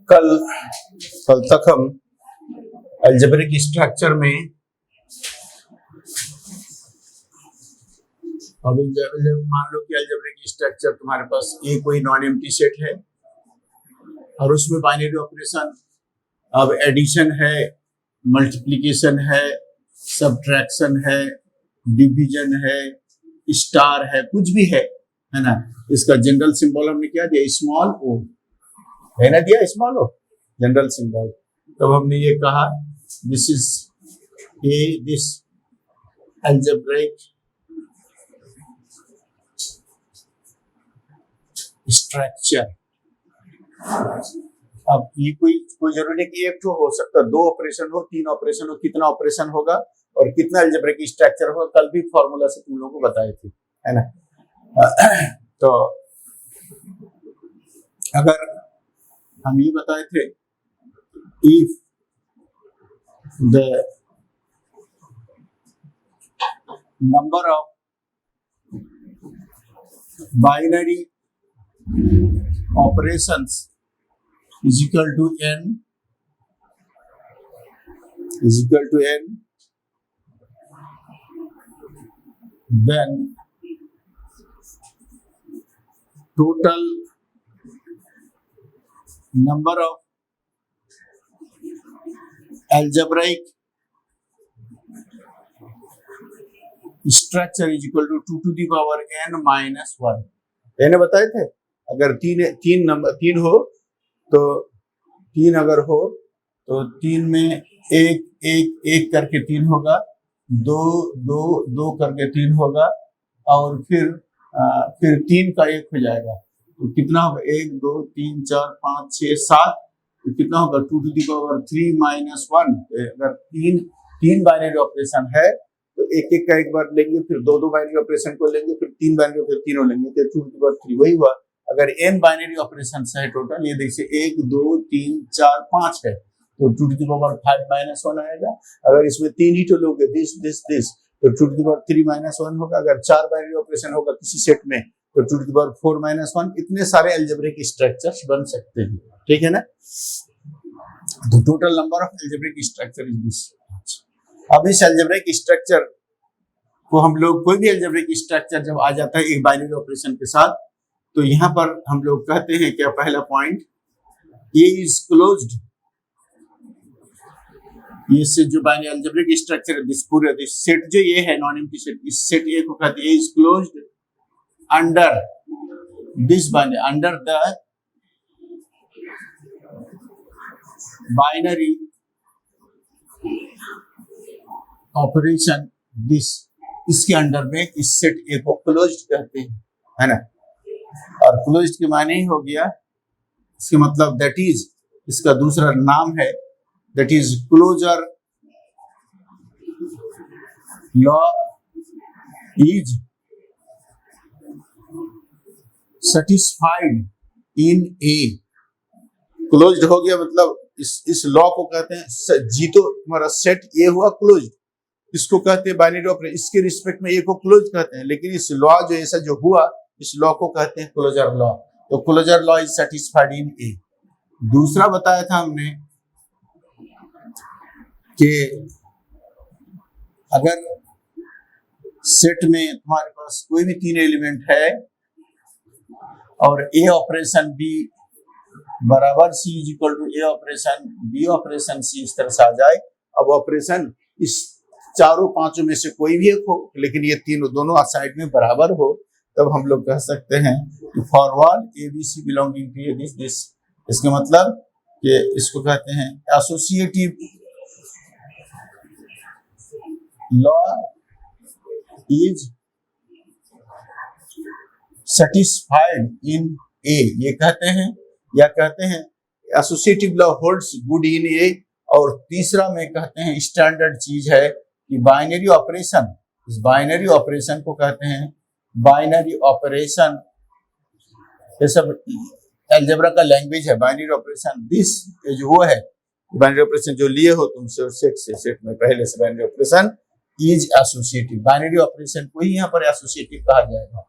कल तक हम अलजेब्रिक स्ट्रक्चर में अब मान लो कि अलजेब्रिक स्ट्रक्चर तुम्हारे पास एक कोई नॉन एम्प्टी सेट है और उसमें बाइनरी ऑपरेशन, अब एडिशन है, मल्टीप्लिकेशन है, सब्ट्रैक्शन है, डिवीजन है, स्टार है, कुछ भी है ना। इसका जनरल सिंबल हमने क्या दिया, स्मॉल ओ है ना, दिया स्मॉल ओ जनरल सिंबल। तब हमने ये कहा this is a this algebraic structure. अब ये कोई जरूरी नहीं कि एक तो हो सकता, दो ऑपरेशन हो, तीन ऑपरेशन हो, कितना ऑपरेशन होगा और कितना अलजेब्रिक स्ट्रक्चर होगा, कल भी फॉर्मूला से तुम लोगों को बताए थे, है ना। तो अगर हम ये बताए थे if the number of binary operations is equal to n then total number of algebraic structure is equal to 2 to the power n minus 1। मैंने बताए थे अगर तीन हो तो तीन अगर हो तो तीन में एक करके तीन होगा, दो करके तीन होगा और फिर तीन का एक हो जाएगा। तो कितना होगा, 1 2 3 4 5 6 7, तो कितना होगा 2 to the power 3 minus 1। अगर तीन बाइनरी ऑपरेशन है तो एक का एक बार लेंगे, फिर दो बाइनरी ऑपरेशन को लेंगे, फिर तीन बाइनरी, फिर तीनों लेंगे, तो 2 to the power 3 वही हुआ। अगर n बाइनरी ऑपरेशन है टोटल, ये देखिए 1 2 3 4 5 है, तो 2 to the power 5 minus 1 आएगा। अगर इसमें तीन ही तो लोगे दिस तो 2 to the power 3 minus 1 होगा। अगर चार बाइनरी ऑपरेशन होगा किसी सेट में तो 2 to the power 4 minus 1। इतने सारे अलजेब्रिक स्ट्रक्चर्स बन सकते हैं, ठीक है ना। तो total number of algebraic structure is this. अब इस अलजेब्रिक स्ट्रक्चर को हम लोग, कोई भी अलजेब्रिक स्ट्रक्चर जब आ जाता है एक बाइनरी ऑपरेशन के साथ, तो यहाँ पर हम लोग कहते हैं क्या, पहला पॉइंट ए इज क्लोज्ड। ये से जो बाइनरी अलजेब्रिक स्ट्रक्चर दिस पूरे दिस सेट जो ये है नॉन एम्प्टी सेट, इस सेट ए को कहते हैं is closed under this binary, under the binary operation this. इसके अंडर में इस सेट ए को क्लोज्ड कहते हैं, है ना। और क्लोज्ड के माने ही हो गया, इसके मतलब दैट इज, इसका दूसरा नाम है that is closure law is satisfied in A. Closed हो गया मतलब इस लॉ को कहते हैं, जी तो हमारा सेट ए हुआ क्लोज्ड, इसको कहते हैं बाइनरी ऑपरेशन, इसके रिस्पेक्ट में ए को क्लोज कहते हैं, लेकिन इस लॉ जो ऐसा जो हुआ इस लॉ को कहते हैं क्लोजर लॉ। तो closure law is satisfied in A. दूसरा बताया था हमने कि अगर सेट में तुम्हारे पास कोई भी तीन एलिमेंट है और ए ऑपरेशन बी बराबर C is equal to A operation B operation C, इस तरह से आ जाए। अब ऑपरेशन इस चारों पांचों में से कोई भी एक हो, लेकिन ये तीनों दोनों साइड में बराबर हो, तब हम लोग कह सकते हैं कि for all A B C belonging to this. इसका मतलब कि इसको कहते हैं associative law is satisfied in A, ये कहते हैं, या कहते हैं associative law holds good in A. और तीसरा में कहते हैं स्टैंडर्ड चीज है कि बाइनरी ऑपरेशन, इस बाइनरी ऑपरेशन को कहते हैं बाइनरी ऑपरेशन, ये सब अलजेब्रा का लैंग्वेज है बाइनरी ऑपरेशन। दिस जो वो है बाइनरी ऑपरेशन जो लिए हो तुम सेट में पहले से binary operation is associative. Binary operation को ही यहाँ पर एसोसिएटिव कहा जाएगा।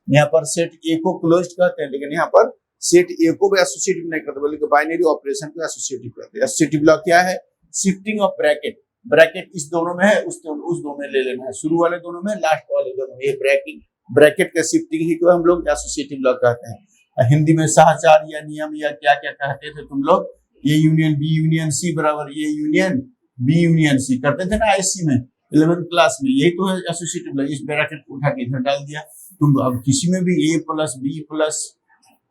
यहाँ पर सेट ए को क्लोज्ड कहते हैं, लेकिन यहाँ पर सेट ए को भी एसोसिएटिव नहीं करते बल्कि बाइनरी ऑपरेशन को एसोसिएटिव करते हैं। एसोसिएटिव लॉ क्या है? शिफ्टिंग ऑफ ब्रैकेट, ब्रैकेट इस दोनों में है, उस दोनों में ले लेना है, शुरू वाले दोनों में, लास्ट वाले दोनों में। ये ब्रैकेट का शिफ्टिंग ही को हम लोग एसोसिएटिव लॉ कहते हैं। हिंदी में साहचार या नियम या क्या क्या कहते थे तुम लोग? A union B union C बराबर A union B union C करते थे ना आईसी में 11th क्लास में। यही तो है एसोसिएटिव लॉ। इस ब्रैकेट को उठा के इधर डाल दिया। तुम अब किसी में भी ए प्लस बी प्लस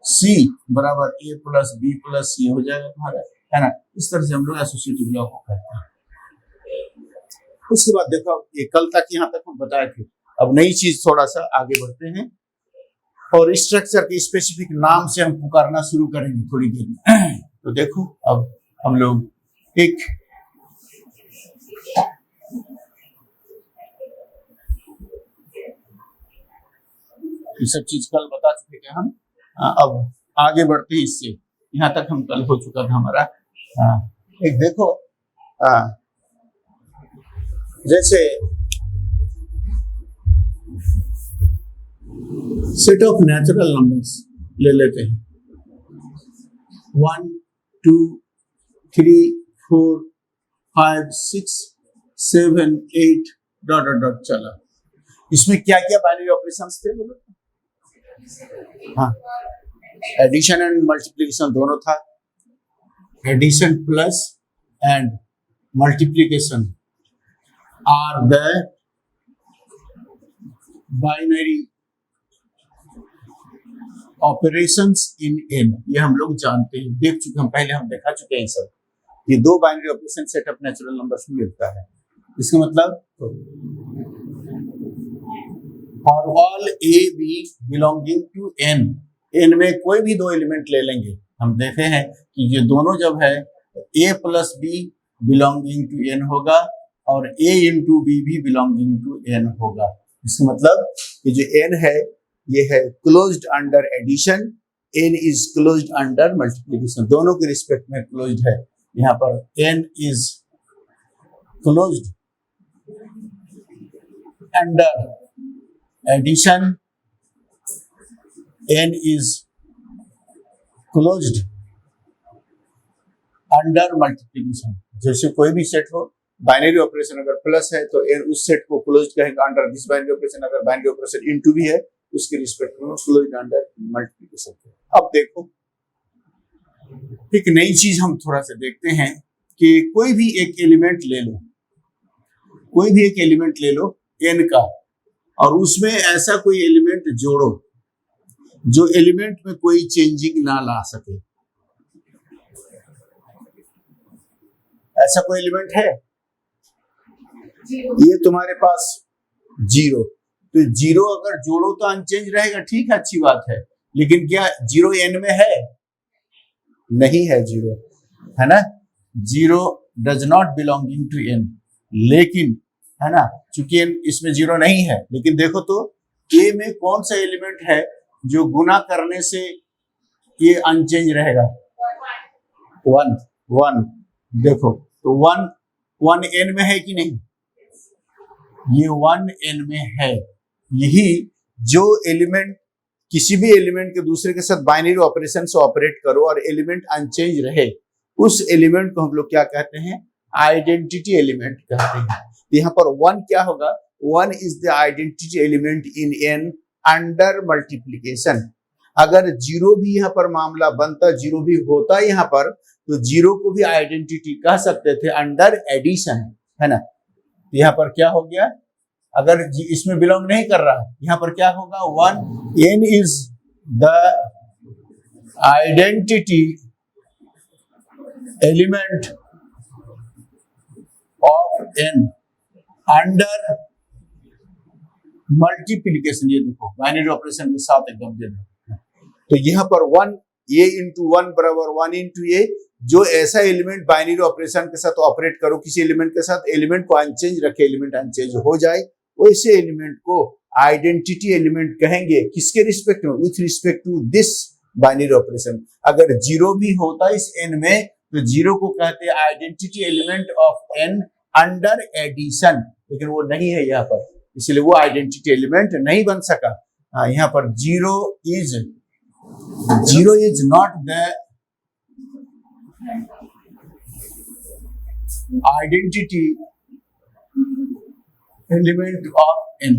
सी बराबर ए प्लस बी प्लस सी हो जाएगा तुम्हारा, है ना? इस तरह से हम लोग एसोसिएटिव लॉ को कहते हैं। उसके बाद देखो, ये कल तक यहाँ तक हम बताए थे। अब नई चीज थोड़ा सा आगे बढ़ते हैं और स्ट्रक्चर के स्पेसिफिक नाम से हम पुकारना शुरू करेंगे थोड़ी देर में। तो देखो, अब हम लोग एक ये सब चीज कल बता चुके थे हम। अब आगे बढ़ते हैं इससे। यहाँ तक हम कल हो चुका था हमारा। एक देखो, जैसे सेट ऑफ नेचुरल नंबर्स ले लेते हैं। 1 2 3 4 5 6 7 8 डॉट डॉट डॉट चला। इसमें क्या क्या बाइनरी ऑपरेशंस थे बोलो? हाँ, एडिशन एंड मल्टीप्लिकेशन दोनों था। Addition plus and multiplication are the binary operations in N. ये हम लोग जानते हैं, देख चुके हम, पहले हम देखा चुके हैं सब। ये दो binary operation set of natural numbers में मिलता है। इसका मतलब for all A B belonging to N, N में कोई भी दो एलिमेंट ले लेंगे। हम देखे हैं कि ये दोनों जब है A plus B belonging to N होगा और ए इंटू बी भी बिलोंगिंग टू एन होगा। इसका मतलब कि जो एन है ये है closed under addition, N is closed under multiplication, दोनों के रिस्पेक्ट में क्लोज्ड है। यहाँ पर N is closed under addition, n is closed under multiplication. जैसे कोई भी सेट हो, बाइनरी ऑपरेशन अगर प्लस है तो n उस सेट को क्लोज्ड कहेंगे अंडर दिस बाइनरी ऑपरेशन। अगर बाइनरी ऑपरेशन इनटू भी है उसके रिस्पेक्ट में क्लोज्ड अंडर मल्टीप्लिकेशन। अब देखो, एक नई चीज हम थोड़ा सा देखते हैं कि कोई भी एक एलिमेंट ले लो, कोई भी एक एलिमेंट ले लो n का, और उसमें ऐसा कोई एलिमेंट जोड़ो जो एलिमेंट में कोई चेंजिंग ना ला सके। ऐसा कोई एलिमेंट है? ये तुम्हारे पास 0, तो 0 अगर जोड़ो तो अनचेंज रहेगा, ठीक है, अच्छी बात है। लेकिन क्या 0 n में है? नहीं है 0, है ना? 0 does not belonging to n। लेकिन है ना, चूंकि इसमें 0 नहीं है, लेकिन देखो तो a में कौन सा एलिमेंट है जो गुना करने से ये अनचेंज रहेगा? 1 देखो तो 1 n में है कि नहीं? ये 1 n में है। यही जो एलिमेंट किसी भी एलिमेंट के दूसरे के साथ बाइनरी ऑपरेशन से ऑपरेट करो और एलिमेंट अनचेंज रहे, उस एलिमेंट को हम लोग क्या कहते हैं? आइडेंटिटी एलिमेंट कहते हैं। यहाँ पर 1 क्या होगा? 1 is the identity element in n under multiplication. अगर 0 भी यहाँ पर मामला बनता, 0 भी होता यहाँ पर, तो 0 को भी आइडेंटिटी कह सकते थे अंडर एडिशन, है ना? यहाँ पर क्या हो गया? अगर इसमें बिलोंग नहीं कर रहा है, यहाँ पर क्या होगा? 1 n is the identity element of n under multiplication. ये देखो बाइनरी ऑपरेशन के साथ एकदम दे दो। तो यहाँ पर 1 a इंटू 1 बराबर 1 इंटू a। जो ऐसा एलिमेंट बाइनरी ऑपरेशन के साथ ऑपरेट करो, किसी एलिमेंट के साथ, एलिमेंट को अनचेंज रखे, एलिमेंट अनचेंज हो जाए, वैसे एलिमेंट को आइडेंटिटी एलिमेंट कहेंगे। किसके रिस्पेक्ट में? With respect to this binary operation. अगर 0 भी होता इस n में, तो 0 को कहते हैं identity element of n under addition, लेकिन वो नहीं है यहाँ पर, इसलिए वो आइडेंटिटी एलिमेंट नहीं बन सका। यहाँ पर 0 is Zero is not the identity element of n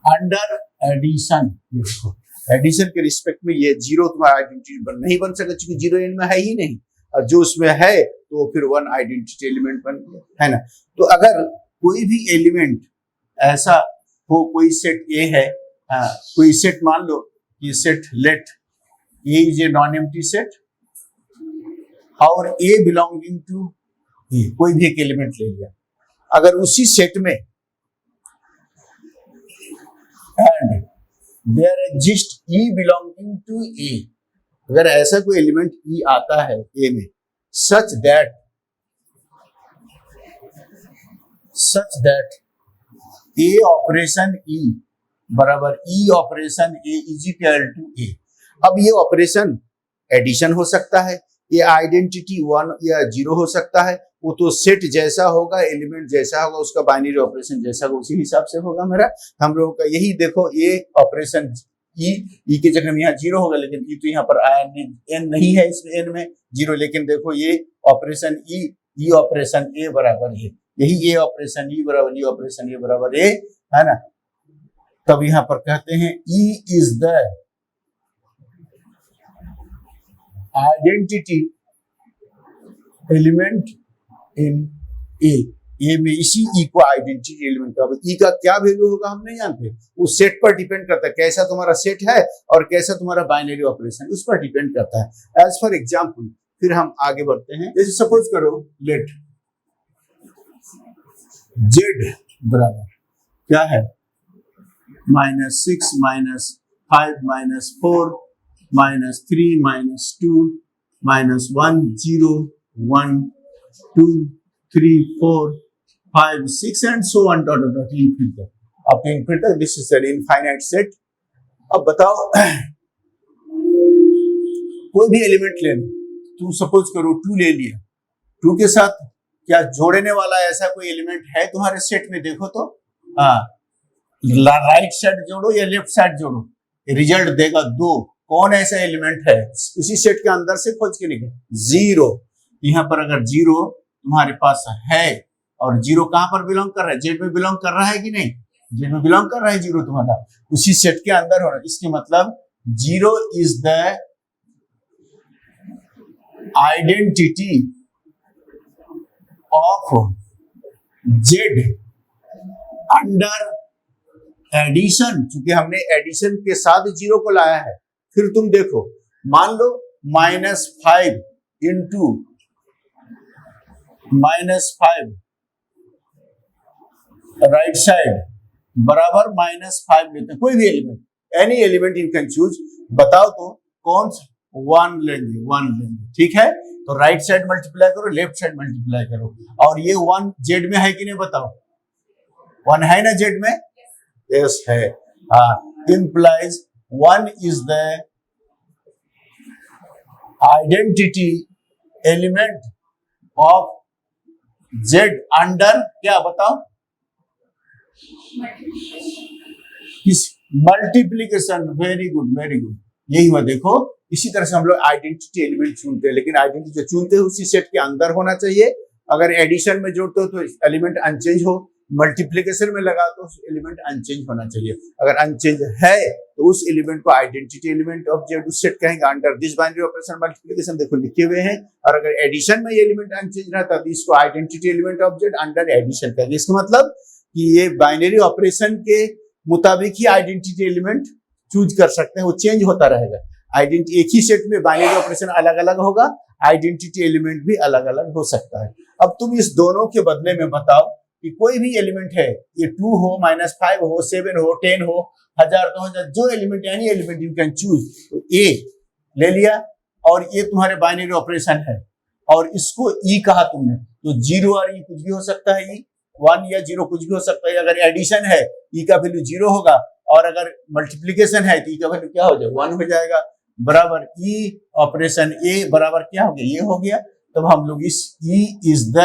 under addition. देखो एडिशन के रिस्पेक्ट में ये जीरो तुम्हारा आइडेंटिटी नहीं बन सकता क्योंकि जीरो एन में है ही नहीं, और जो उसमें है तो फिर वन आइडेंटिटी एलिमेंट बन गया, है ना। तो अगर कोई भी एलिमेंट ऐसा हो, कोई सेट ए है, कोई सेट मान लो कि set let A is a non empty set और ए बिलोंगिंग टू ए, कोई भी एक एलिमेंट ले लिया, अगर उसी सेट में and there exist E belonging to A, अगर ऐसा कोई एलिमेंट ई आता है ए में सच दैट ए ऑपरेशन ई बराबर E operation A is equal to A. अब ये ऑपरेशन एडिशन हो सकता है, ये आइडेंटिटी वन या जीरो हो सकता है, वो तो सेट जैसा होगा, एलिमेंट जैसा होगा, उसका बाइनरी ऑपरेशन जैसा होगा उसी हिसाब से होगा मेरा। हम लोगों का यही देखो ये ऑपरेशन ई के जगह में यहाँ जीरो होगा, लेकिन ई तो यहाँ पर आया नहीं, एन नहीं है इसमें, एन में जीरो, लेकिन देखो ये ऑपरेशन ई ऑपरेशन ए बराबर ए, यही ए ऑपरेशन ई बराबर ई ऑपरेशन ए बराबर ए, है ना। तब यहाँ पर कहते हैं E is the identity element in A में इसी ई को आइडेंटिटी एलिमेंट का, ई का क्या वैल्यू होगा हम नहीं जानते, उस सेट पर डिपेंड करता है, कैसा तुम्हारा सेट है और कैसा तुम्हारा बाइनरी ऑपरेशन उस पर डिपेंड करता है। एज फॉर एग्जांपल फिर हम आगे बढ़ते हैं, जैसे सपोज करो लेट जेड बराबर क्या है -6 -5 -4 -3 -2 -1 0 1 2 3 4 5 6 and so on dot dot dot infinity up to infinity. This is an infinite set. अब बताओ कोई भी एलिमेंट ले लो, तुम सपोज करो 2 ले लिया, 2 के साथ क्या जोड़ने वाला ऐसा कोई एलिमेंट है तुम्हारे सेट में, देखो तो राइट साइड जोड़ो या लेफ्ट साइड जोड़ो, रिजल्ट देगा 2। कौन ऐसा एलिमेंट है उसी सेट के अंदर से खोज के निकल, जीरो। यहाँ पर अगर जीरो तुम्हारे पास है और जीरो कहां पर बिलोंग कर रहा है, जेड में बिलोंग कर रहा है कि नहीं, जेड में बिलोंग कर रहा है जीरो तुम्हारा, उसी सेट के अंदर हो रहा है, इसके मतलब zero is the identity of Z under addition, क्योंकि हमने एडिशन के साथ जीरो को लाया है। फिर तुम देखो मान लो -5 इंटू -5 राइट साइड बराबर -5 लेते हैं, कोई भी element, any element you can choose, बताओ तो कौन सा, 1 लेंगे, ठीक है। तो राइट साइड मल्टीप्लाई करो, लेफ्ट साइड मल्टीप्लाई करो, और ये 1 जेड में है कि नहीं बताओ, 1 है ना जेड में, यस है, implies 1 is the identity element of Z under क्या बताओ, मल्टीप्लीकेशन। वेरी गुड, यही हुआ। देखो इसी तरह से हम लोग आइडेंटिटी एलिमेंट चुनते हैं, लेकिन आइडेंटिटी जो चुनते हैं उसी सेट के अंदर होना चाहिए। अगर एडिशन में जोड़ते हो तो एलिमेंट अनचेंज हो, मल्टीप्लिकेशन में लगा तो एलिमेंट अनचेंज होना चाहिए। अगर अनचेंज है तो उस एलिमेंट को आइडेंटिटी एलिमेंट ऑफ जेड उस सेट कहेंगे under this binary operation multiplication, देखो लिखे हुए हैं। और अगर एडिशन में ये एलिमेंट अनचेंज रहता तो इसको identity element of Z under addition कहेंगे। इसका मतलब कि ये बाइनरी ऑपरेशन के मुताबिक ही आइडेंटिटी एलिमेंट चूज कर सकते हैं, वो चेंज होता रहेगा। आइडेंटिटी एक ही सेट में बाइनरी ऑपरेशन अलग अलग होगा, आइडेंटिटी एलिमेंट भी अलग अलग हो सकता है। अब तुम इस दोनों के बदले में बताओ कि कोई भी एलिमेंट है, ये 2 हो, -5 हो, 7 हो, 10 हो, 1000 2000, जो element any element you can choose. तो ए ले लिया और ये तुम्हारे बाइनरी ऑपरेशन है और इसको ई कहा तुमने, तो 0 और ई कुछ भी हो सकता है, ई 1 या 0 कुछ भी हो सकता है। अगर एडिशन है ई का वैल्यू 0 होगा और अगर मल्टीप्लिकेशन है तो ई का वैल्यू क्या हो जाएगा, 1 हो जाएगा। बराबर ई ऑपरेशन ए बराबर क्या हो गया, ये हो गया। तब हम लोग इस ई इज द,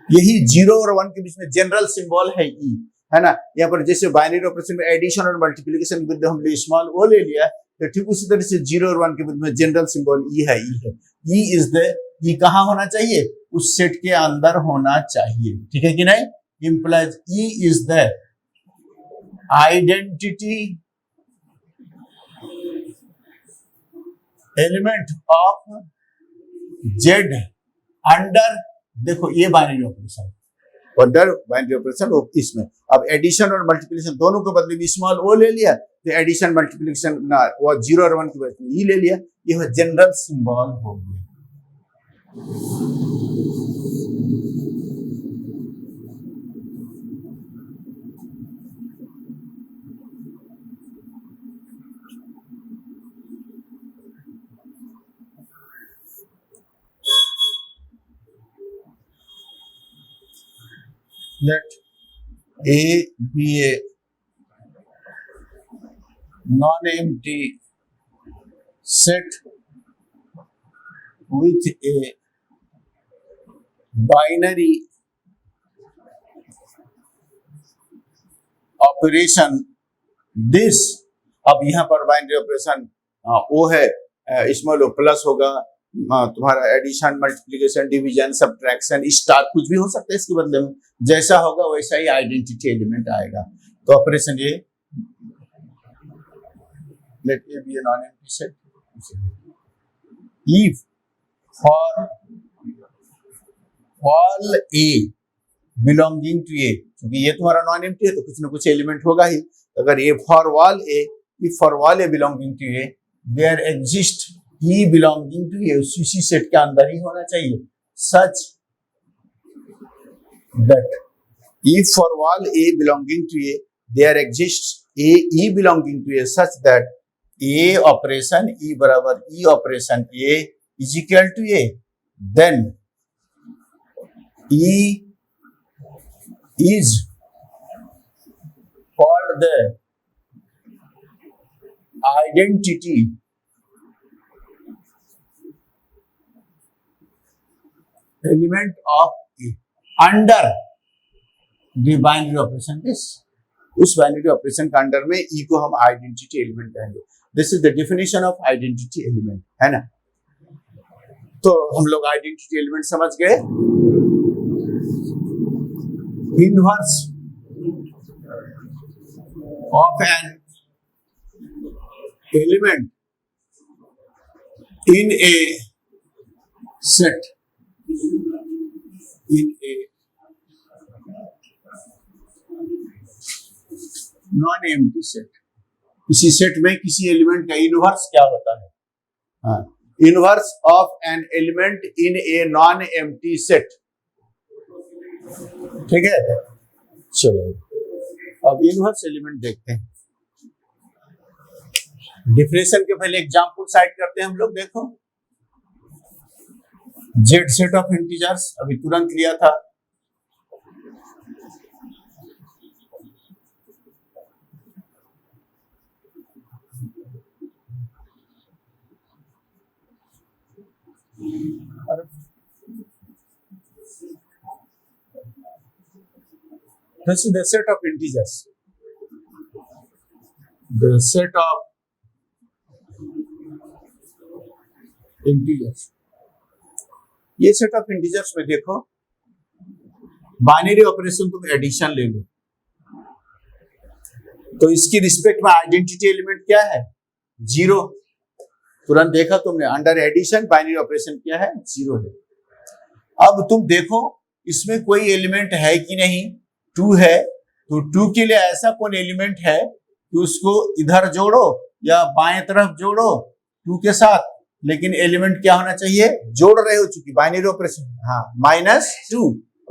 यही 0 और 1 के बीच में जनरल सिंबल है ई, है ना। यहाँ पर जैसे बाइनरी ऑपरेशन में एडिशन और मल्टीप्लिकेशन के बदले हमने स्मॉल ओ ले लिया, तो ठीक उसी तरह से 0 और 1 के बदले में जनरल सिंबल ई है। ई इज द, ई कहाँ होना चाहिए, उस सेट के अंदर होना चाहिए, ठीक है कि नहीं। Implies E is the identity element of Z under, देखो ये binary operation, under binary operation इसमें। अब एडिशन और मल्टीप्लिकेशन दोनों के बदले में स्मॉल ओ ले लिया, तो एडिशन मल्टीप्लिकेशन ना वो 0 और 1 के बदले में ई ले लिया, ये जनरल सिंबल हो गया। Let A be a non-empty set with a binary operation. This, अब यहाँ पर बाइनरी ऑपरेशन ओ है, इसमें लो प्लस होगा, तुम्हारा addition multiplication division subtraction star कुछ भी हो सकता है इसके बदले में, जैसा होगा वैसा ही आइडेंटिटी एलिमेंट आएगा। तो ऑपरेशन ये, let A be a non empty set if for all A belonging to A, क्योंकि ये तुम्हारा नॉन एम्प्टी है तो कुछ ना कुछ एलिमेंट होगा ही। अगर ए for all a, if for all A belonging to A, there exist E belonging to A, उसी सेट के अंदर ही होना चाहिए, such that if for all A belonging to A there exists A E belonging to A such that A operation E बराबर E operation A is equal to A, then E is called the identity element of A under the binary operation. This, उस binary operation के under में ई को हम identity element कहेंगे। This is the definition of identity element, है ना। तो हम लोग आइडेंटिटी एलिमेंट समझ गए। Inverse of an element in A set, in a non-empty set, किसी सेट में किसी एलिमेंट का इनवर्स क्या होता है, हाँ, inverse of an element in A non empty set, ठीक है। चलो अब इनवर्स एलिमेंट देखते हैं। डिफरेंशियल के पहले एग्जांपल साइड करते हैं हम लोग। देखो जेड सेट ऑफ इंटीजर्स अभी तुरंत लिया था, this is the set of integers, the set of integers। ये सेट ऑफ इंटीजर्स में देखो, बाइनरी ऑपरेशन तुम एडिशन ले लो, तो इसकी रिस्पेक्ट में आइडेंटिटी एलिमेंट क्या है, 0। तुरंत देखा तुमने, अंडर एडिशन बाइनरी ऑपरेशन क्या है, 0 है। अब तुम देखो इसमें कोई एलिमेंट है कि नहीं, 2 है, तो 2 के लिए ऐसा कौन एलिमेंट है कि उसको इधर जोड़ो या बाएं तरफ जोड़ो 2 के साथ, लेकिन एलिमेंट क्या होना चाहिए, जोड़ रहे हो चूंकि बाइनरी ऑपरेशन, हाँ, -2,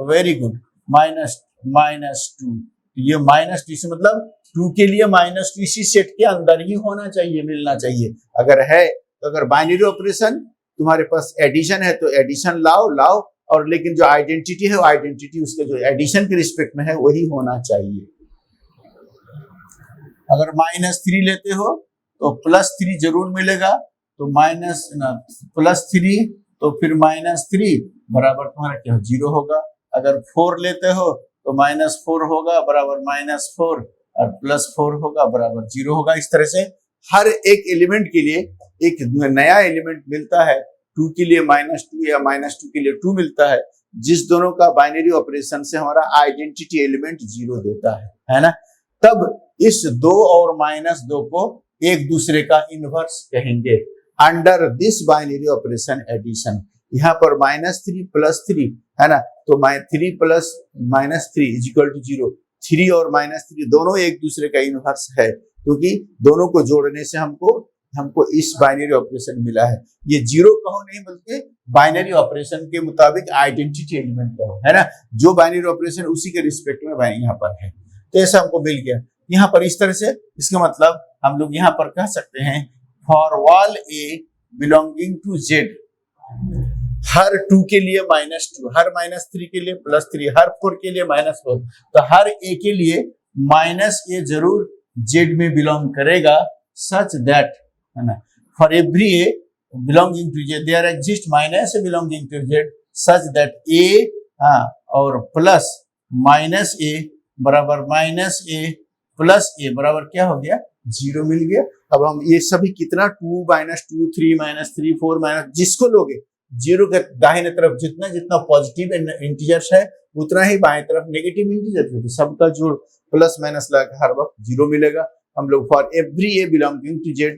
वेरी गुड, -2, ये -2 से मतलब 2 के लिए -2 इसी सेट के अंदर ही होना चाहिए, मिलना चाहिए। अगर है तो, अगर बाइनरी ऑपरेशन तुम्हारे पास एडिशन है तो एडिशन लाओ, और लेकिन जो आइडेंटिटी है वो आइडेंटिटी उसके जो एडिशन के रिस्पेक्ट में है वही होना चाहिए। अगर -3 लेते हो तो +3 जरूर मिलेगा, तो +3 तो फिर -3 बराबर तुम्हारा क्या 0 होगा। अगर 4 लेते हो तो -4 होगा बराबर -4 और +4 होगा बराबर 0 होगा। इस तरह से हर एक एलिमेंट के लिए एक नया एलिमेंट मिलता है। 2 के लिए -2 या -2 के लिए 2 मिलता है, जिस दोनों का बाइनरी ऑपरेशन से हमारा आइडेंटिटी एलिमेंट 0 देता है ना। तब इस 2 और -2 को एक दूसरे का इनवर्स कहेंगे under this binary operation addition. यहाँ पर -3 + 3 है ना, तो 3 + -3 = 0। 3 और -3 दोनों एक दूसरे का इनवर्स है, क्योंकि दोनों को जोड़ने से हमको इस बाइनरी ऑपरेशन मिला है। ये 0 कहो नहीं, बल्कि बाइनरी ऑपरेशन के मुताबिक आइडेंटिटी एलिमेंट कहो, है ना। जो बाइनरी ऑपरेशन उसी के रिस्पेक्ट में यहाँ पर है, तो ऐसा हमको मिल गया। यहाँ पर इस तरह से इसका मतलब हम लोग यहाँ पर कह सकते हैं for all A belonging to Z, हर 2 के लिए -2, हर -3 के लिए +3, हर 4 के लिए -4, तो हर ए के लिए -a जरूर जेड में बिलोंग करेगा, सच दैट, है ना, for every A belonging to Z there exist -a belonging to Z such that A और प्लस -a बराबर -a प्लस a बराबर क्या हो गया, 0 मिल गया। अब हम ये सभी कितना 2 -2 3 -3 4 जिसको लोगे 0 के दाहिने तरफ जितना जितना पॉजिटिव इंटीजर्स है उतना ही बाएं तरफ नेगेटिव इंटीजर है, तो सबका जोड़ प्लस माइनस लगा हर वक्त 0 मिलेगा। हम लोग for every A belonging to Z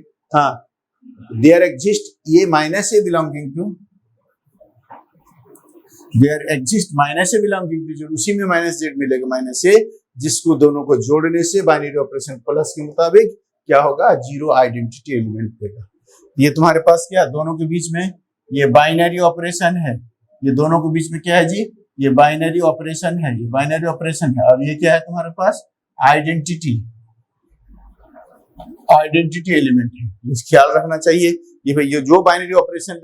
there exist a -a belonging to there exist -a belonging to Z, उसी में -z मिलेगा -a, जिसको दोनों को जोड़ने से बाइनरी ऑपरेशन प्लस के मुताबिक क्या होगा, 0 आइडेंटिटी एलिमेंट देगा। ये तुम्हारे पास क्या दोनों के बीच में ये बाइनरी ऑपरेशन है, ये दोनों के बीच में क्या है जी, ये बाइनरी ऑपरेशन है, ये बाइनरी ऑपरेशन है, और ये क्या है तुम्हारे पास आइडेंटिटी एलिमेंट है। इसका ख्याल रखना चाहिए, ये भाई ये जो बाइनरी ऑपरेशन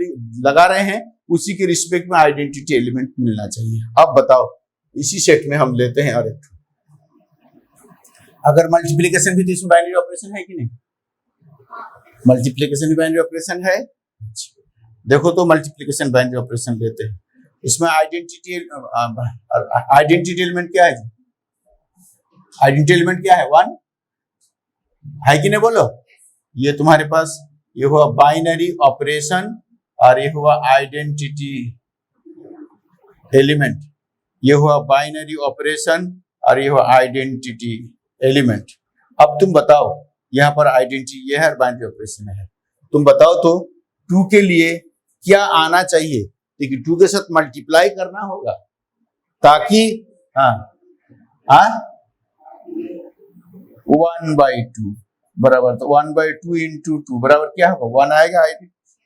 लगा रहे हैं उसी के रिस्पेक्ट में आइडेंटिटी एलिमेंट मिलना चाहिए। अब बताओ इसी सेट में हम लेते हैं और एक अगर मल्टीप्लिकेशन भी, तो इसमें बाइनरी ऑपरेशन है कि नहीं, मल्टीप्लिकेशन भी बाइनरी ऑपरेशन है। देखो तो मल्टीप्लिकेशन बाइनरी ऑपरेशन लेते हैं, इसमें आइडेंटिटी एलिमेंट क्या है, आइडेंटिटी एलिमेंट क्या है, 1 है कि नहीं, बोलो। ये तुम्हारे पास ये हुआ बाइनरी ऑपरेशन और ये हुआ आइडेंटिटी एलिमेंट, ये हुआ बाइनरी ऑपरेशन और ये हुआ आइडेंटिटी एलिमेंट। अब तुम बताओ यहाँ पर आइडेंटिटी ये है और बाइनरी ऑपरेशन है, तुम बताओ तो 2 के लिए क्या आना चाहिए, देखिए 2 के साथ मल्टीप्लाई करना होगा ताकि 1/2 बराबर, तो 1/2 इंटू 2 बराबर क्या होगा, 1 आएगा।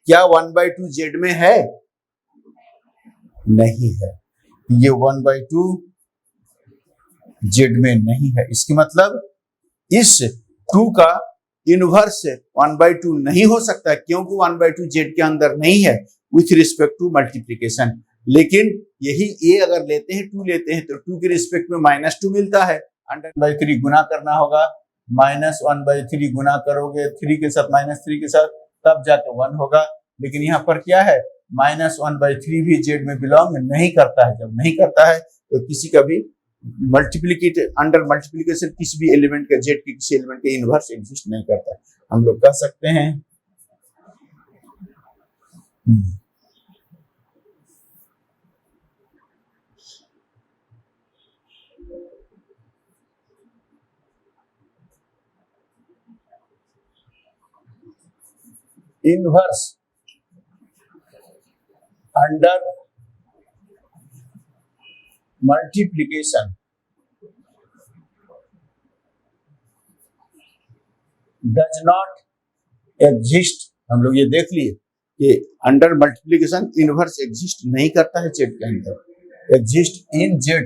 क्या 1/2 जेड में है, नहीं है, ये 1/2 जेड में नहीं है। इसके मतलब इस 2 का इनवर्स 1/2 नहीं हो सकता, क्योंकि 1/2 जेड के अंदर नहीं है विथ रिस्पेक्ट टू मल्टीप्लिकेशन। लेकिन यही ए अगर लेते हैं 2 लेते हैं तो 2 के रिस्पेक्ट में -2 मिलता है, √3 गुना करना होगा, -1/3 गुना करोगे 3 के साथ -3 के साथ, तब जाके 1 होगा। लेकिन यहाँ पर क्या है, -1/3 भी जेड में बिलोंग नहीं करता है। जब नहीं करता है तो किसी का भी अंडर मल्टीप्लिकेशन किसी भी एलिमेंट का जेड के किसी एलिमेंट के इनवर्स एग्जिस्ट नहीं करता है। हम लोग कह सकते हैं inverse under multiplication does not exist. हम लोग ये देख लिए कि अंडर मल्टीप्लिकेशन इनवर्स एग्जिस्ट नहीं करता है जेड के अंदर, एग्जिस्ट इन जेड।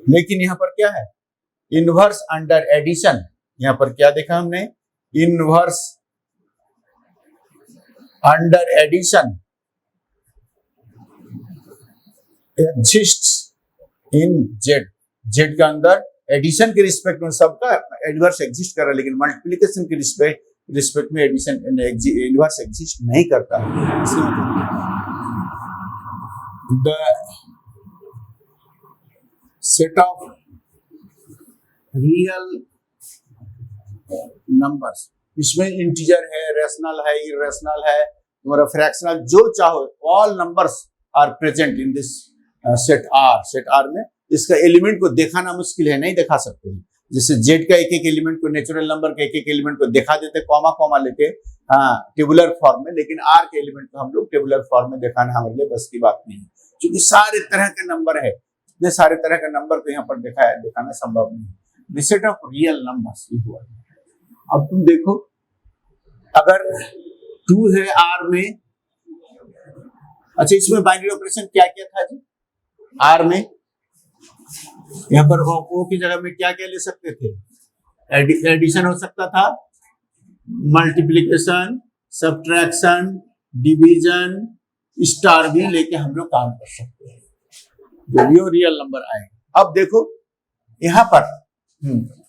लेकिन यहाँ पर क्या है, इनवर्स अंडर एडिशन। यहाँ पर क्या देखा हमने, inverse under addition exist in Z. Z के अंदर एडिशन के रिस्पेक्ट में सबका इनवर्स एग्जिस्ट कर रहा है, लेकिन मल्टीप्लिकेशन के रिस्पेक्ट में एडिशन इनवर्स एग्जिस्ट नहीं करता है। सेट ऑफ रियल नंबर्स, इसमें इंटीजर है, रेशनल है, इरेशनल है, तुम्हारा फ्रैक्शनल, जो चाहो, all numbers are present in this set R. Set R में इसका एलिमेंट को दिखाना मुश्किल है, नहीं दिखा सकते हैं। जैसे जेड का एक एक एलिमेंट को, नेचुरल नंबर के एक एक एलिमेंट को दिखा देते कॉमा कॉमा लेके, हाँ, टेबुलर फॉर्म में, लेकिन आर के एलिमेंट को हम लोग टेबुलर फॉर्म में दिखाना हमारे लिए बस की बात नहीं है, क्योंकि सारे तरह के नंबर है, इतने सारे तरह के नंबर को यहाँ पर दिखाना संभव नहीं है। The set of real numbers ये हुआ। अब तुम देखो, अगर 2 है आर में, अच्छा इसमें बाइनरी ऑपरेशन क्या क्या था जी आर में? यहाँ पर ओ की जगह में क्या क्या ले सकते थे? एडिशन हो सकता था, मल्टीप्लिकेशन, सब्ट्रैक्शन, डिवीजन, स्टार भी लेके हम लोग काम कर सकते हैं, जो भी रियल नंबर आए। अब देखो यहाँ पर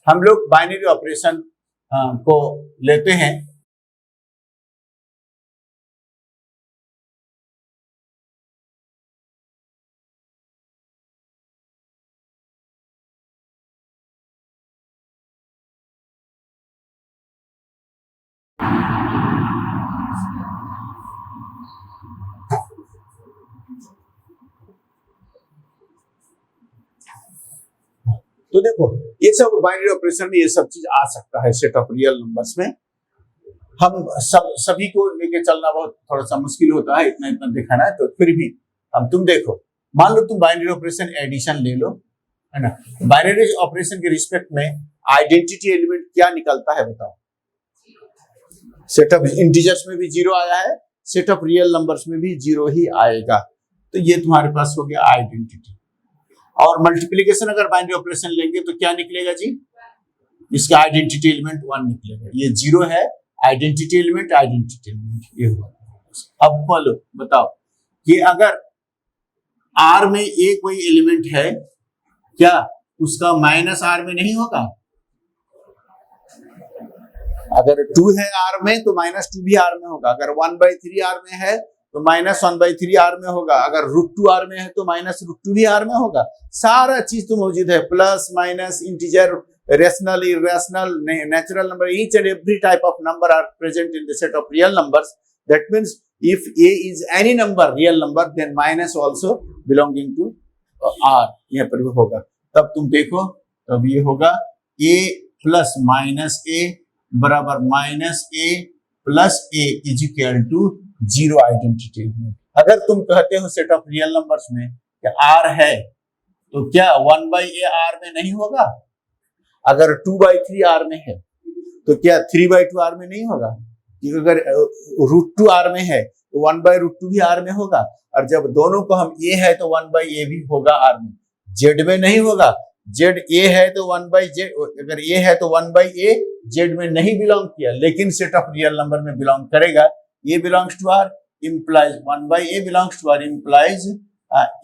हम लोग बाइनरी ऑपरेशन को लेते हैं। तो देखो ये सब बाइनरी ऑपरेशन में ये सब चीज आ सकता है सेट ऑफ रियल नंबर्स में। हम सभी को लेके चलना बहुत थोड़ा सा मुश्किल होता है, इतना इतना दिखाना है, तो फिर भी अब तुम देखो, मान लो तुम बाइनरी ऑपरेशन एडिशन ले लो, है ना। बाइनरी ऑपरेशन के रिस्पेक्ट में आइडेंटिटी एलिमेंट क्या निकलता है बताओ? सेट ऑफ इंटीजर्स में भी 0 आया है, सेट ऑफ रियल नंबर्स में भी 0 ही आएगा। तो ये तुम्हारे पास हो गया आइडेंटिटी। और मल्टीप्लिकेशन अगर बाइनरी ऑपरेशन लेंगे तो क्या निकलेगा जी? इसका आइडेंटिटी एलिमेंट 1 निकलेगा। ये 0 है, आइडेंटिटी एलिमेंट ये हुआ। अब बोलो बताओ कि अगर आर में एक कोई एलिमेंट है, क्या उसका माइनस आर में नहीं होगा? अगर 2 है आर में तो -2 भी आर में होगा। अगर 1/3 आर में है तो -1/3 आर में होगा। अगर √2 आर में है तो -√2 भी आर में होगा। सारा चीज तो मौजूद है, plus minus, integer, rational, irrational, natural number, each and every type of number are present in the set of real numbers. That means if a is any number real number then minus also belonging to r, यहाँ पर भी होगा। तब तुम देखो, तब ये होगा a प्लस माइनस a बराबर -a plus a is equal to 0 identity. अगर तुम कहते हो सेट ऑफ रियल नंबर्स में कि r है तो क्या 1/a r में नहीं होगा? अगर 2/3 r में है तो क्या 3/2 r में नहीं होगा? क्योंकि अगर √2 r में है तो 1/√2 भी r में होगा। और जब दोनों को हम a है तो 1/a भी होगा r में। z में नहीं होगा, z a है तो 1/z, अगर a है तो 1/a z में नहीं बिलोंग किया, लेकिन सेट ऑफ रियल नंबर में बिलोंग करेगा। a belongs to r implies 1/a belongs to r implies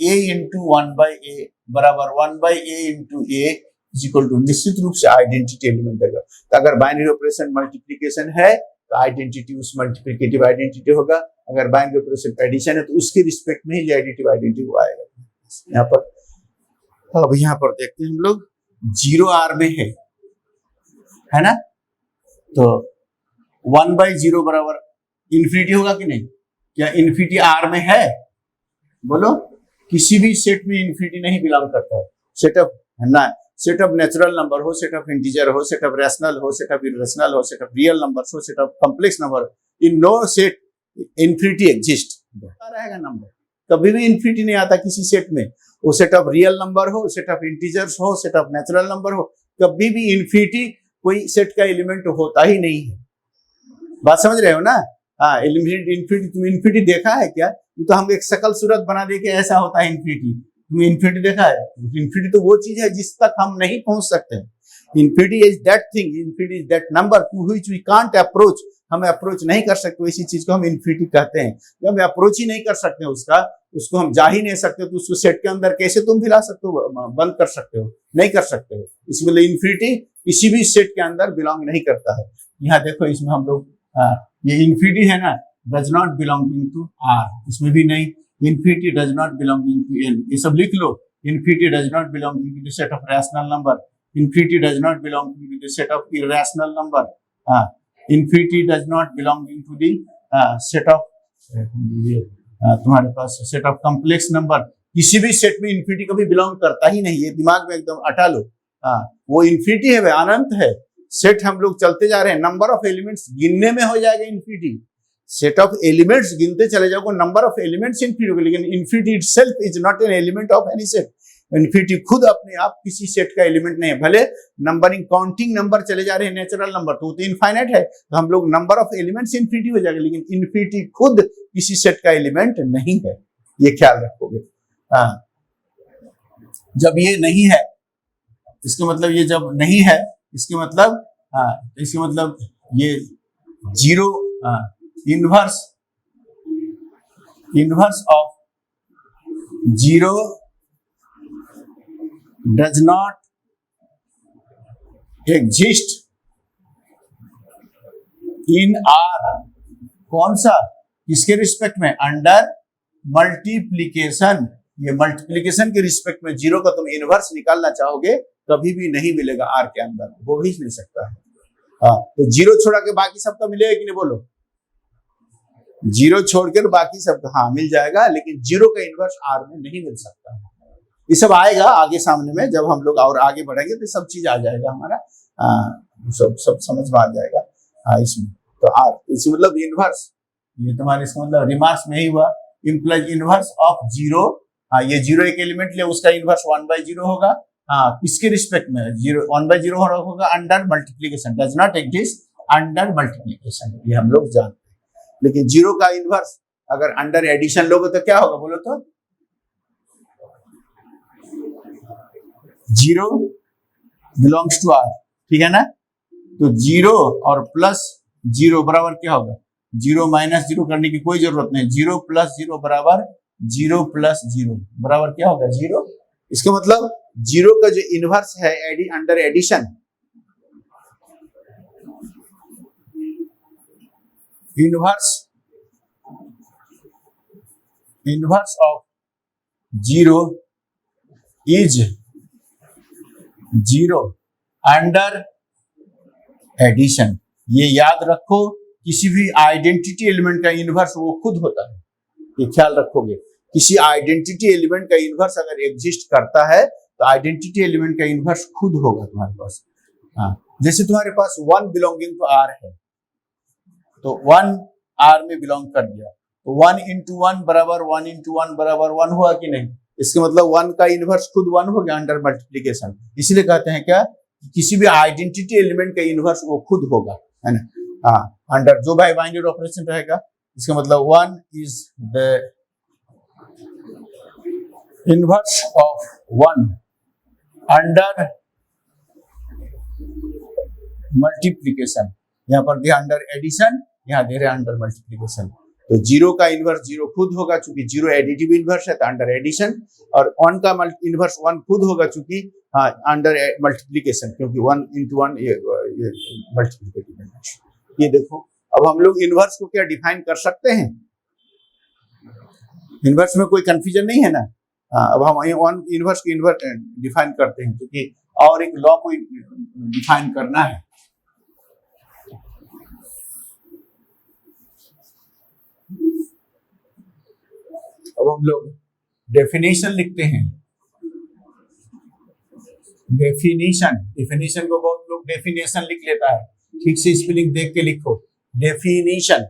a into 1/a बराबर 1/a into a is equal to, निश्चित रूप से आइडेंटिटी एलिमेंट देगा। तो अगर बाइनरी ऑपरेशन मल्टीप्लिकेशन है तो आइडेंटिटी उस मल्टीप्लिकेटिव आइडेंटिटी होगा। अगर बाइनरी ऑपरेशन एडिशन है तो उसके रिस्पेक्ट में ही एडिटिव आइडेंटिटी आएगा। यहाँ पर अब यहाँ पर देखते हैं हम लोग 0 r में है ना, तो 1/0 बराबर इन्फिनिटी होगा कि नहीं? क्या इन्फिनिटी r में है? बोलो, किसी भी सेट में इन्फिनिटी नहीं बिलोंग करता है। सेट ऑफ है ना, सेट ऑफ नेचुरल नंबर हो, सेट ऑफ इंटीजर हो, सेट ऑफ रैशनल हो, सेट ऑफ इरेशनल हो, सेट ऑफ रियल नंबर्स हो, set of complex number, in no set infinity exist रहेगा नंबर। कभी भी इन्फिनिटी नहीं आता किसी सेट में। वो सेट ऑफ रियल नंबर हो, सेट ऑफ इंटीजर्स हो, सेट ऑफ नेचुरल नंबर हो, कभी भी इन्फिनिटी कोई सेट का एलिमेंट होता ही नहीं है। बात समझ रहे हो ना? हाँ, इन्फिनिटी तुम इन्फिनिटी देखा है क्या? तो हम एक शकल सूरत बना दे के ऐसा होता है इन्फिनिटी। तुमने इन्फिनिटी देखा है? इन्फिनिटी तो वो चीज है जिस तक हम नहीं पहुंच सकते। Infinity is that thing, infinity is that number to which we can't approach. हम अप्रोच नहीं कर सकते, इसी चीज को हम इन्फिनिटी कहते हैं। जब हम अप्रोच ही नहीं कर सकते उसको हम जा ही नहीं सकते, तो उसको सेट के अंदर कैसे तुम भी ला सकते हो, बंद कर सकते हो? नहीं कर सकते हो। इसलिए इन्फिनिटी किसी भी सेट के अंदर बिलोंग नहीं करता है। यहाँ देखो, इसमें हम लोग ये इन्फिनिटी है ना, does not belonging to R, इसमें भी नहीं। Infinity does not belonging to N, ये सब लिख लो। infinity does not belong to the set of rational number, infinity does not belong to the set of irrational number, infinity does not belong to the set of तुम्हारे पास set of complex number, किसी भी set में infinity कभी belong करता ही नहीं, ये दिमाग में एकदम अटा लो। वो इन्फिनिटी है, अनंत है। सेट हम लोग चलते जा रहे हैं, नंबर ऑफ एलिमेंट्स गिनने में हो जाएगा इन्फिनिटी। सेट ऑफ एलिमेंट्स गिनते चले जाओगे, नंबर ऑफ एलिमेंट्स इन्फिनिटी होगा, लेकिन infinity itself is not an element of any set. Infinity खुद अपने आप किसी सेट का एलिमेंट नहीं है। भले नंबरिंग काउंटिंग नंबर चले जा रहे हैं, नेचुरल नंबर तो इनफाइनाइट है, तो हम लोग नंबर ऑफ एलिमेंट्स इन्फिनिटी हो जाएगा, लेकिन इन्फिनिटी खुद किसी सेट का एलिमेंट नहीं है, ये ख्याल रखोगे। जब ये नहीं है, इसका मतलब ये जब नहीं है, इसके मतलब ये zero inverse of zero does not exist in are. कौन सा, किसके रिस्पेक्ट में? Under multiplication. ये मल्टीप्लीकेशन के रिस्पेक्ट में जीरो का तुम इनवर्स निकालना चाहोगे, कभी भी नहीं मिलेगा आर के अंदर, वो भी नहीं सकता है। तो जीरो छोड़ा के बाकी सबका मिलेगा कि नहीं, बोलो? जीरो छोड़कर बाकी सबका मिल जाएगा, लेकिन जीरो का इनवर्स आर में नहीं मिल सकता। ये सब आएगा आगे सामने में, जब हम लोग और आगे बढ़ेंगे तो सब चीज आ जाएगा हमारा, सब समझ में आ जाएगा इसमें। तो आर इसी मतलब इनवर्स, ये तुम्हारे इसका मतलब रिमार्क्स में ही हुआ, इम्प्लाइज इनवर्स ऑफ जीरो। ये जीरो एक एलिमेंट ले, उसका इनवर्स 1/0 होगा। किसके रिस्पेक्ट में? जीरो 1/0 होगा under multiplication, does not exist under multiplication, ये हम लोग जानते हैं। लेकिन जीरो का इनवर्स अगर अंडर एडिशन लोगे तो क्या होगा, बोलो तो? जीरो बिलोंग्स टू आर, ठीक है ना? तो जीरो और प्लस जीरो बराबर क्या होगा? जीरो माइनस जीरो करने की कोई जरूरत नहीं, जीरो प्लस जीरो बराबर जीरो प्लस जीरो बराबर क्या होगा? जीरो। इसका मतलब जीरो का जो इनवर्स है under addition, inverse of zero is zero under addition. ये याद रखो, किसी भी आइडेंटिटी एलिमेंट का इनवर्स वो खुद होता है, ये ख्याल रखोगे। किसी आइडेंटिटी एलिमेंट का इनवर्स अगर एग्जिस्ट करता है तो आइडेंटिटी एलिमेंट का इनवर्स खुद होगा तुम्हारे पास। जैसे तुम्हारे पास 1 बिलोंगिंग टू आर है, तो 1 आर में बिलोंग कर दिया, तो 1 into 1 बराबर 1 into 1 बराबर 1 हुआ कि नहीं? इसके मतलब 1 का इनवर्स खुद 1 हो गया अंडर मल्टीप्लीकेशन। इसलिए कहते हैं क्या, किसी भी आइडेंटिटी एलिमेंट का इनवर्स वो खुद होगा, है ना? अंडर जो बाय बाइनरी ऑपरेशन रहेगा, इसका मतलब 1 is the inverse of 1 under multiplication. यहाँ पर दिया अंडर एडिशन, यहाँ दे रहे अंडर मल्टीप्लीकेशन। तो जीरो का इनवर्स जीरो खुद होगा, चूंकि जीरो एडिटिव इनवर्स है तो अंडर एडिशन, और 1 का इनवर्स 1 खुद होगा चूंकि अंडर मल्टीप्लीकेशन, क्योंकि 1 into 1 ये मल्टीप्लीकेटिव इनवर्स। ये देखो, अब हम लोग इनवर्स को क्या डिफाइन कर सकते हैं? इनवर्स में कोई कंफ्यूजन नहीं है ना? अब हम इनवर्स को इनवर्स डिफाइन करते हैं, क्योंकि और एक लॉ को डिफाइन करना है। अब हम लोग डेफिनेशन लिखते हैं। डेफिनेशन को बहुत लोग डेफिनेशन लिख लेता है, ठीक से स्पेलिंग देख के लिखो। डेफिनेशन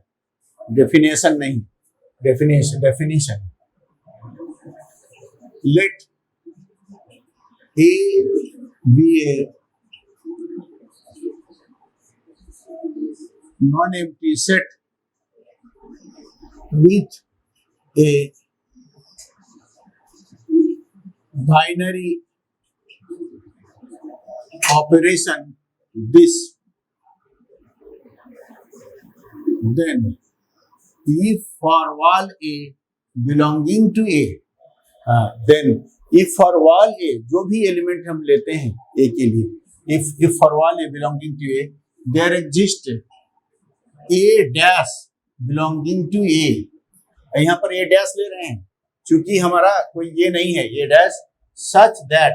नहीं, definition. Let A be a non empty set with a binary operation this, then if for all a belonging to a, then if for all a, जो भी एलिमेंट हम लेते हैं a के लिए, if for all a belonging to a, there exists a dash belonging to a। यहाँ पर a dash ले रहे हैं, चूंकि हमारा कोई ये नहीं है, a dash such that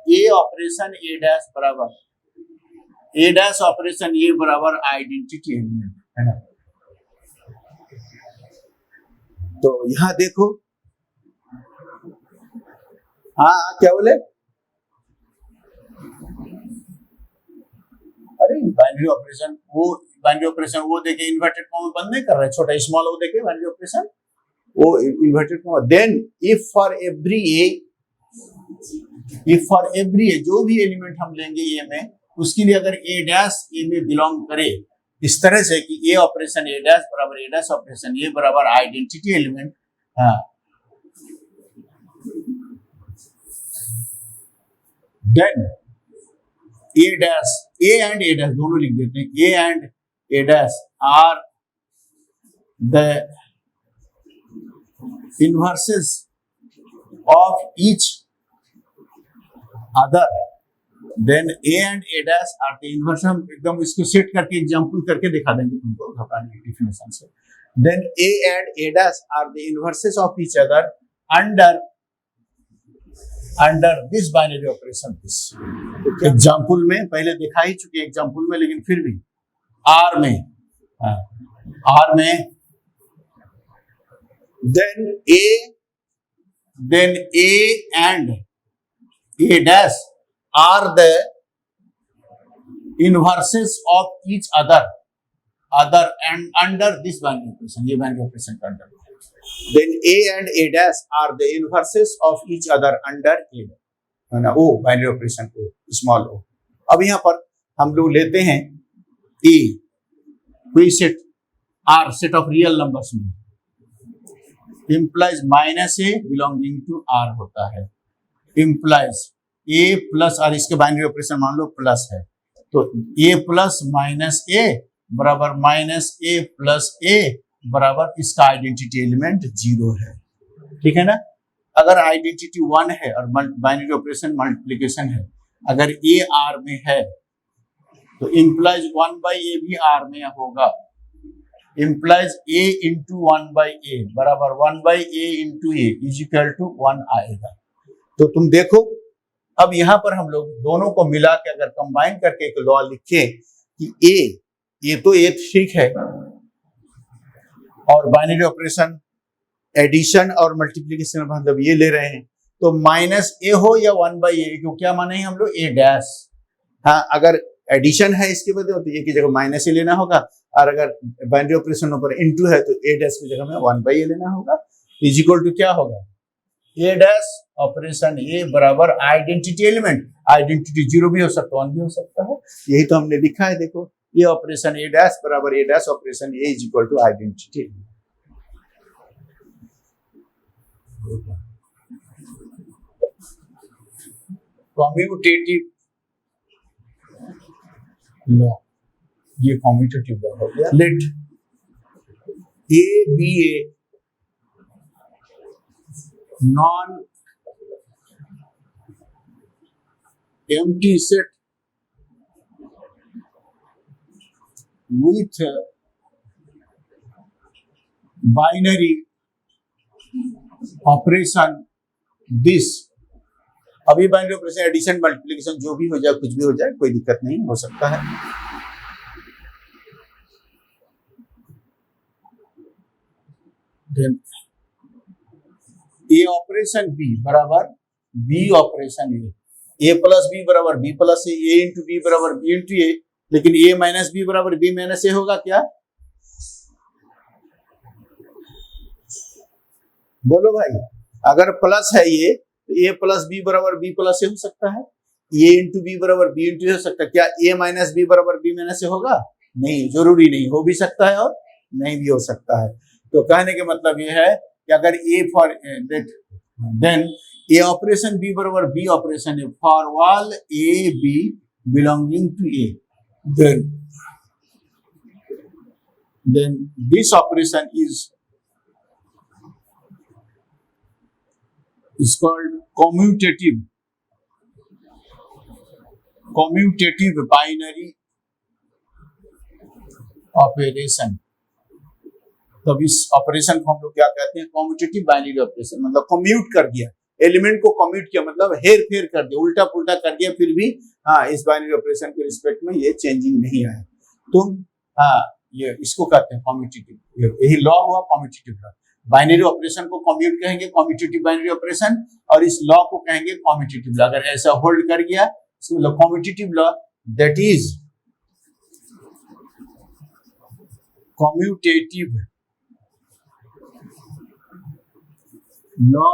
a operation a dash बराबर a डैश ऑपरेशन a बराबर आइडेंटिटी एलिमेंट है ना। तो यहां देखो, हाँ क्या बोले, अरे बाइनरी ऑपरेशन वो देखे इन्वर्टेड कॉमा बंद नहीं कर रहे, छोटा स्मॉल ओ देखे बाइनरी ऑपरेशन वो inverted comma. Then if for every A जो भी एलिमेंट हम लेंगे ए में, उसके लिए अगर ए डैश ए में बिलोंग करे इस तरह से कि ए ऑपरेशन ए डैश बराबर ए डैश ऑपरेशन ए बराबर आइडेंटिटी एलिमेंट, हाँ then A dash A and A dash दोनों लिख देते हैं, A and A dash are the inverses of each other, then A and A dash are the inverse. हम एकदम इसको set करके एग्जांपल करके दिखा देंगे तुमको घबराने की डेफिनेशन से। Then A and A dash are the inverses of each other under this binary operation. This example में पहले दिखा ही चुके एग्जांपल में, लेकिन फिर भी आर में then A and A dash are the inverses of each other and under this binary operation, ये binary operation का under, then a and a dash are the inverses of each other under a, है ना, o binary operation o small o। अब यहाँ पर हम लोग लेते हैं a, कोई set r set of real numbers में implies minus a belonging to r होता है, implies a प्लस, और इसके बाइनरी ऑपरेशन मान लो प्लस है, तो a प्लस माइनस ए बराबर माइनस ए प्लस ए बराबर इसका आइडेंटिटी एलिमेंट 0 है, ठीक है ना। अगर आइडेंटिटी 1 है और बाइनरी ऑपरेशन मल्टीप्लिकेशन है, अगर a r में है तो इम्प्लाइज 1 बाई ए भी r में होगा, implies a into 1 by a बराबर 1 by a into a is equal to 1 आएगा। तो तुम देखो, अब यहां पर हम लोग दोनों को मिला के अगर कंबाइन करके एक लॉ लिखे कि ए तो ए ठीक है, और बाइनरी ऑपरेशन एडिशन और मल्टीप्लिकेशन मतलब ये ले रहे हैं, तो माइनस ए हो या 1 बाई ए को क्या माने हम लोग ए डैश, हाँ अगर एडिशन है इसके बदले तो ए की जगह माइनस ए लेना होगा, और अगर बाइनरी ऑपरेशन पर इनटू है तो ए डैश की जगह में 1 बाई ए लेना होगा, इज इक्वल टू क्या होगा ए डैश ऑपरेशन ए बराबर आइडेंटिटी एलिमेंट, आइडेंटिटी 0 भी हो सकता है 1 भी हो सकता है, यही तो हमने लिखा है। देखो ये ऑपरेशन ए डैश बराबर A dash operation A is equal to identity. Commutative law, ये कम्यूटेटिव लॉ हो गया। Let A be a non empty set with binary operation this। अभी बाइनरी ऑपरेशन एडिशन मल्टीप्लिकेशन जो भी हो जाए, कुछ भी हो जाए, कोई दिक्कत नहीं, हो सकता है। देन ए ऑपरेशन बी बराबर बी ऑपरेशन ए प्लस बी बराबर बी प्लस ए इंटू बी बराबर बी इंटू ए, लेकिन ए माइनस बी बराबर बी माइनस ए होगा क्या, बोलो भाई। अगर प्लस है ये तो ए प्लस बी बराबर बी प्लस ए हो सकता है, ए इंटू बी बराबर बी इंटू ए हो सकता है, क्या ए माइनस बी बराबर बी माइनस ए होगा, नहीं, जरूरी नहीं, हो भी सकता है और नहीं भी हो सकता है। तो कहने के मतलब ये है कि अगर ए for then A operation B बराबर B operation A for all A B belonging to A, then this operation is called commutative binary operation। तब इस ऑपरेशन को हम लोग क्या कहते हैं, कम्यूटेटिव बाइनरी ऑपरेशन। मतलब कम्यूट कर दिया, एलिमेंट को कम्यूट किया, मतलब हेर फेर कर दिया, उल्टा पुल्टा कर दिया, फिर भी इस बाइनरी ऑपरेशन के रिस्पेक्ट में ये चेंजिंग नहीं आया। तुम ये इसको कहते हैं कम्यूटेटिव, यही लॉ हुआ कम्यूटेटिव लॉ। बाइनरी ऑपरेशन को कम्यूट कहेंगे कम्यूटेटिव बाइनरी ऑपरेशन, और इस लॉ को कहेंगे कम्यूटेटिव लॉ। अगर ऐसा होल्ड कर गया इसको मतलब commutative law, that is commutative law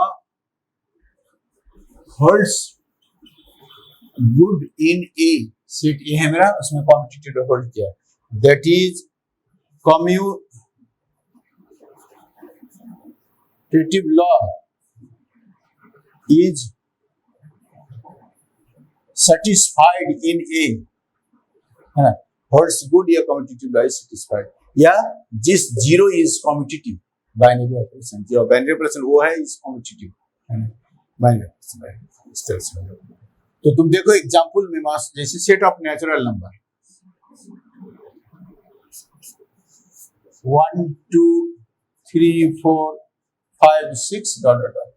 holds good in A, set ए है मेरा, उसमें कम्यूटेटिव लॉ होल्ड किया, that is commutative law is satisfied in A, है ना, holds good या कम्यूटेटिव लॉ इज satisfied, या जिस zero is commutative binary operation, जो बाइनरी ऑपरेशन वो है इज कम्यूटेटिव, है ना, बाइनरी ऑपरेशन इस तरह से। तो तुम देखो एग्जांपल में जैसे set of natural number 1 2 3 4 5 6 dot dot dot.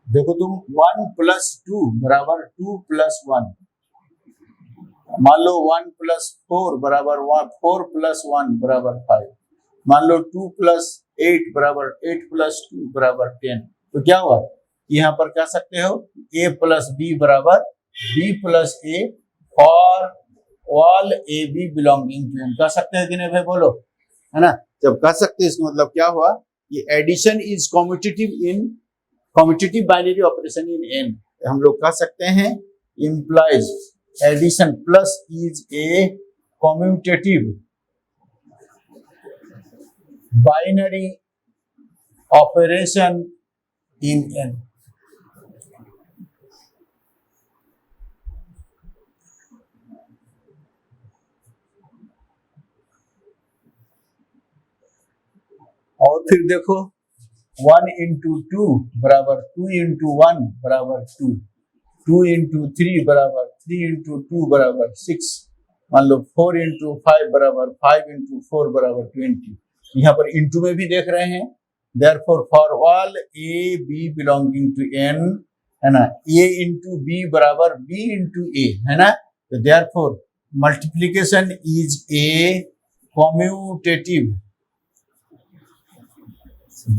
देखो तुम 1 + 2 बराबर 2 + 1, मान लो 1 + 4 बराबर 4 + 1 बराबर 5, मान लो 2 + 8 बराबर 8 + 2 बराबर 10। तो क्या हुआ, यहाँ पर कह सकते हो a + b बराबर b + a for all a b belonging to n, कह सकते हैं कि नहीं भाई, बोलो, है ना। जब कह सकते हैं इसका मतलब क्या हुआ, ये addition is commutative in commutative binary operation in n, हम लोग कह सकते हैं implies addition plus is a commutative binary operation in n। और फिर देखो 1 × 2 बराबर 2 × 1 बराबर 2, 2 × 3 बराबर 3 × 2 बराबर 6, मान लो 4 × 5 बराबर 5 × 4 बराबर 20। यहाँ पर इंटू में भी देख रहे हैं, therefore for all a b belonging to n, है ना, a × b बराबर b × a, है ना, तो therefore multiplication is a commutative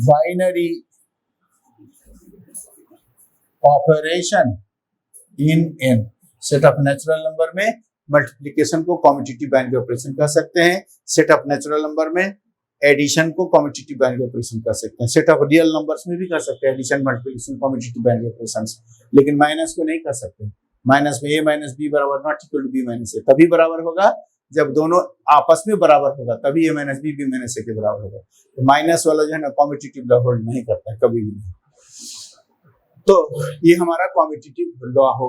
binary operation in n। Set of natural number में मल्टीप्लिकेशन को कम्यूटेटिव बाइनरी ऑपरेशन कह सकते हैं, सेट ऑफ नेचुरल नंबर में एडिशन को कम्यूटेटिव बाइनरी ऑपरेशन कह सकते हैं, सेट ऑफ रियल नंबर्स में भी कर सकते हैं addition multiplication commutative binary operation, लेकिन माइनस को नहीं कर सकते। माइनस में a - b बराबर not equal to b - a, तभी बराबर होगा जब दोनों आपस में बराबर होगा, तभी a - b b - a के बराबर होगा। तो माइनस वाला जो है ना कम्यूटेटिव लॉ होल्ड नहीं करता है कभी भी नहीं। तो ये हमारा कम्यूटेटिव लॉ होगा।